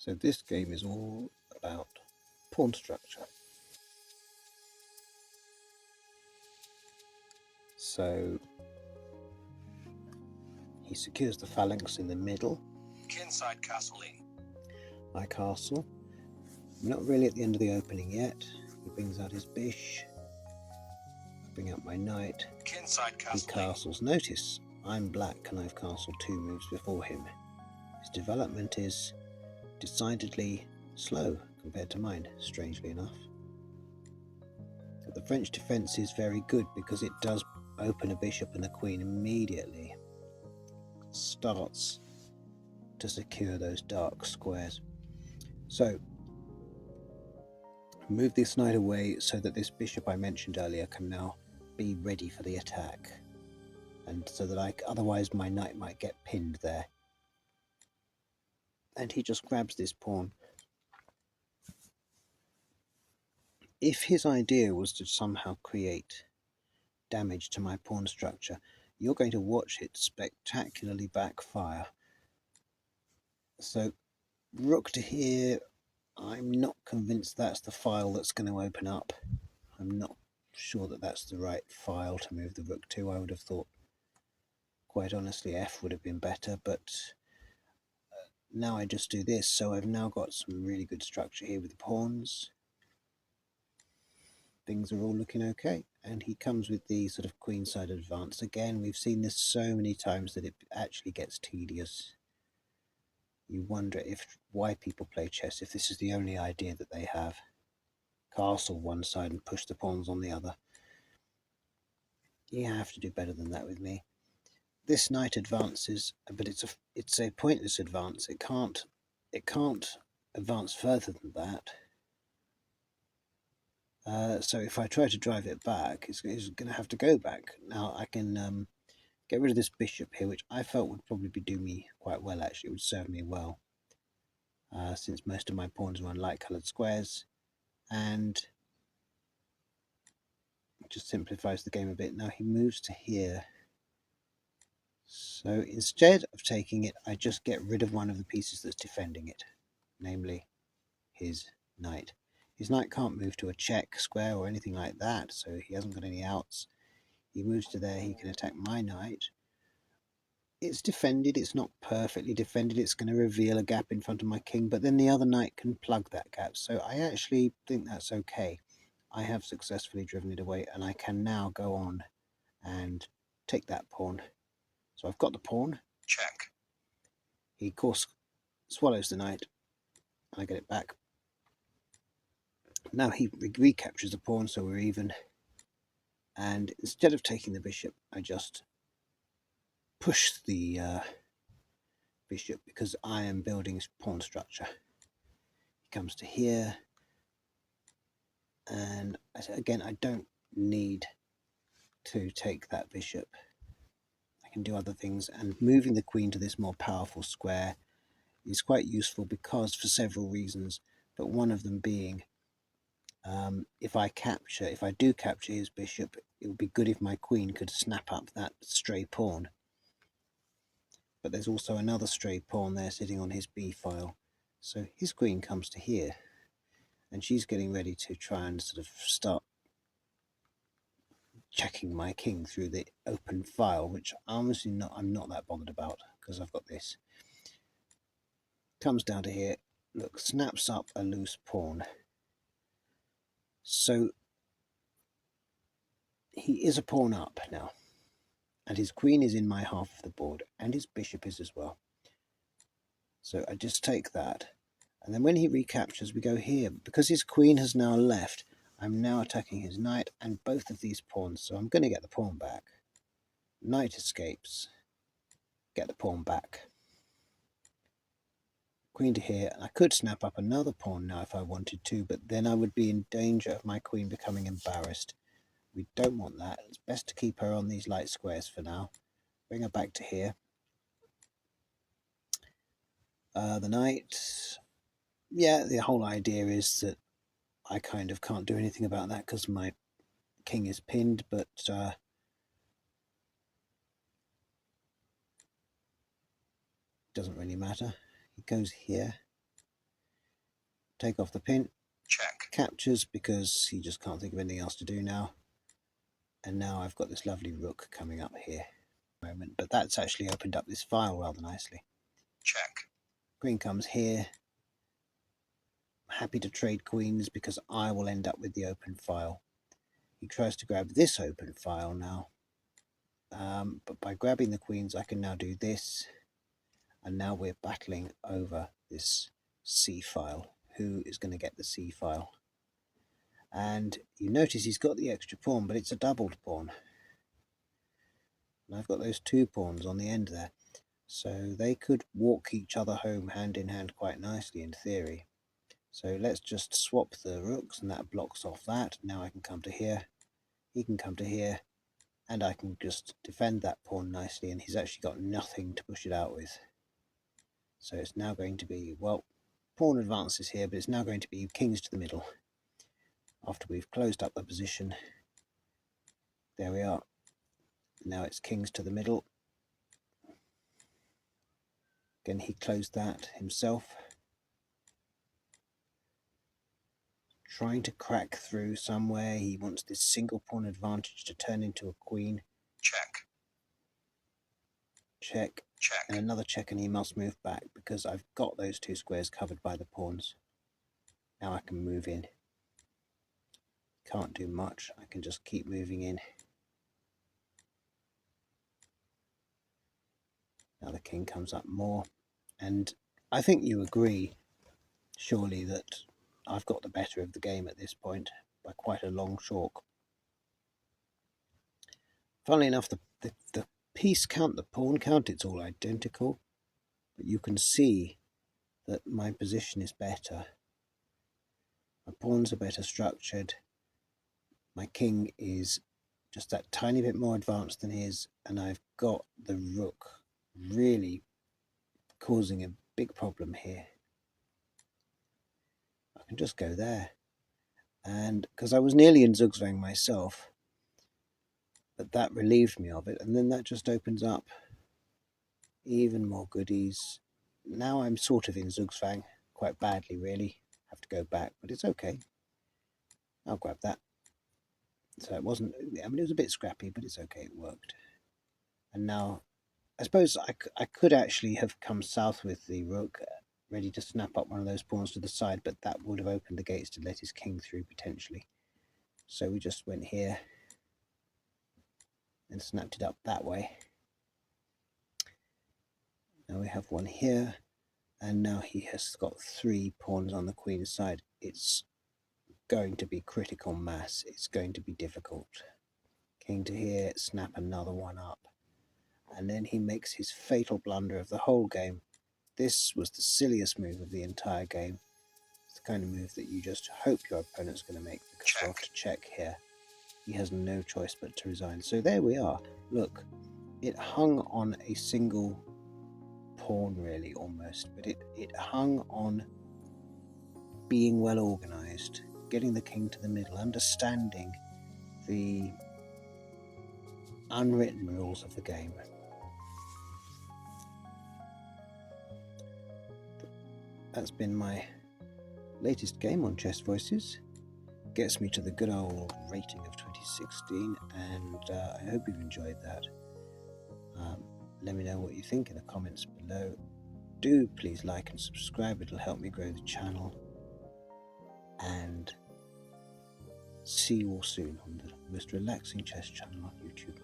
So this game is all about pawn structure. So he secures the phalanx in the middle. Kinside castle in. My castle. I'm not really at the end of the opening yet. He brings out his bish. I bring out my knight. Kinside castle. He castles. Notice, I'm black and I've castled 2 moves before him. His development is decidedly slow compared to mine, strangely enough. But the French defence is very good because it does open a bishop and a queen immediately. Starts to secure those dark squares. So move this knight away so that this bishop I mentioned earlier can now be ready for the attack, and so that otherwise my knight might get pinned there. And he just grabs this pawn. If his idea was to somehow create damage to my pawn structure, you're going to watch it spectacularly backfire. So rook to here, I'm not convinced that's the file that's going to open up. I'm not sure that that's the right file to move the rook to. I would have thought, quite honestly, f would have been better, but now I just do this. So I've now got some really good structure here with the pawns. Things are all looking okay, and he comes with the sort of queenside advance. Again, we've seen this so many times that it actually gets tedious. You wonder why people play chess, if this is the only idea that they have. Castle one side and push the pawns on the other. You have to do better than that with me. This knight advances, but it's a pointless advance. It can't advance further than that. So if I try to drive it back, it's going to have to go back. Now I can get rid of this bishop here, which I felt would probably do me quite well, actually. It would serve me well, since most of my pawns are on light-coloured squares, and it just simplifies the game a bit. Now he moves to here. So instead of taking it, I just get rid of one of the pieces that's defending it, namely his knight. His knight can't move to a check square or anything like that, so he hasn't got any outs. He moves to there, he can attack my knight. It's defended, it's not perfectly defended, it's going to reveal a gap in front of my king, but then the other knight can plug that gap, so I actually think that's okay. I have successfully driven it away, and I can now go on and take that pawn. So I've got the pawn. Check. He, of course, swallows the knight, and I get it back. Now he recaptures the pawn, so we're even. And instead of taking the bishop, I just push the bishop because I am building his pawn structure. He comes to here, and again, I don't need to take that bishop. I can do other things, and moving the queen to this more powerful square is quite useful because for several reasons, but one of them being if I do capture his bishop, it would be good if my queen could snap up that stray pawn. But there's also another stray pawn there sitting on his b file. So his queen comes to here, and she's getting ready to try and sort of start checking my king through the open file, which I'm not that bothered about because I've got this. Comes down to here, look, snaps up a loose pawn. So he is a pawn up now, and his queen is in my half of the board, and his bishop is as well. So I just take that, and then when he recaptures, we go here. Because his queen has now left, I'm now attacking his knight and both of these pawns, so I'm going to get the pawn back. Knight escapes, get the pawn back. Queen to here, and I could snap up another pawn now if I wanted to, but then I would be in danger of my queen becoming embarrassed. We don't want that. It's best to keep her on these light squares for now. Bring her back to here. The knight, yeah, the whole idea is that I kind of can't do anything about that because my king is pinned, but doesn't really matter. He goes here. take off the pin. Check. Captures because he just can't think of anything else to do now. And now I've got this lovely rook coming up here. But that's actually opened up this file rather nicely. Check. Queen comes here. I'm happy to trade queens because I will end up with the open file. He tries to grab this open file now. But by grabbing the queens, I can now do this. And now we're battling over this C file. Who is going to get the C file? And you notice he's got the extra pawn, but it's a doubled pawn. And I've got those 2 pawns on the end there. So they could walk each other home hand in hand quite nicely in theory. So let's just swap the rooks, and that blocks off that. Now I can come to here, he can come to here, and I can just defend that pawn nicely, and he's actually got nothing to push it out with. So it's now going to be, well, pawn advances here, but it's now going to be kings to the middle. After we've closed up the position, there we are. Now it's kings to the middle. Again, he closed that himself. Trying to crack through somewhere. He wants this single pawn advantage to turn into a queen. Check. Check. Check. And another check, and he must move back because I've got those 2 squares covered by the pawns. Now I can move in. Can't do much. I can just keep moving in. Now the king comes up more. And I think you agree, surely, that I've got the better of the game at this point by quite a long chalk. Funnily enough, the piece count, the pawn count, it's all identical. But you can see that my position is better. My pawns are better structured. My king is just that tiny bit more advanced than his, and I've got the rook really causing a big problem here. I can just go there, and because I was nearly in Zugzwang myself, but that relieved me of it, and then that just opens up even more goodies. Now I'm sort of in Zugzwang, quite badly really. Have to go back, but it's okay. I'll grab that. So it wasn't, I mean, it was a bit scrappy, but it's okay, it worked. And now, I suppose I could actually have come south with the rook, ready to snap up one of those pawns to the side, but that would have opened the gates to let his king through potentially. So we just went here and snapped it up that way. Now we have one here, and now he has got 3 pawns on the queen's side. It's going to be critical mass. It's going to be difficult. King to here, snap another one up. And then he makes his fatal blunder of the whole game. This was the silliest move of the entire game. It's the kind of move that you just hope your opponent's going to make, because we'll have to check here. He has no choice but to resign. So there we are. Look, it hung on a single pawn really almost, but it hung on being well organized, getting the king to the middle, understanding the unwritten rules of the game. That's been my latest game on Chess Voices. Gets me to the good old rating of 2016, and I hope you've enjoyed that. Let me know what you think in the comments below. Do please like and subscribe, it'll help me grow the channel. And see you all soon on the most relaxing chess channel on YouTube.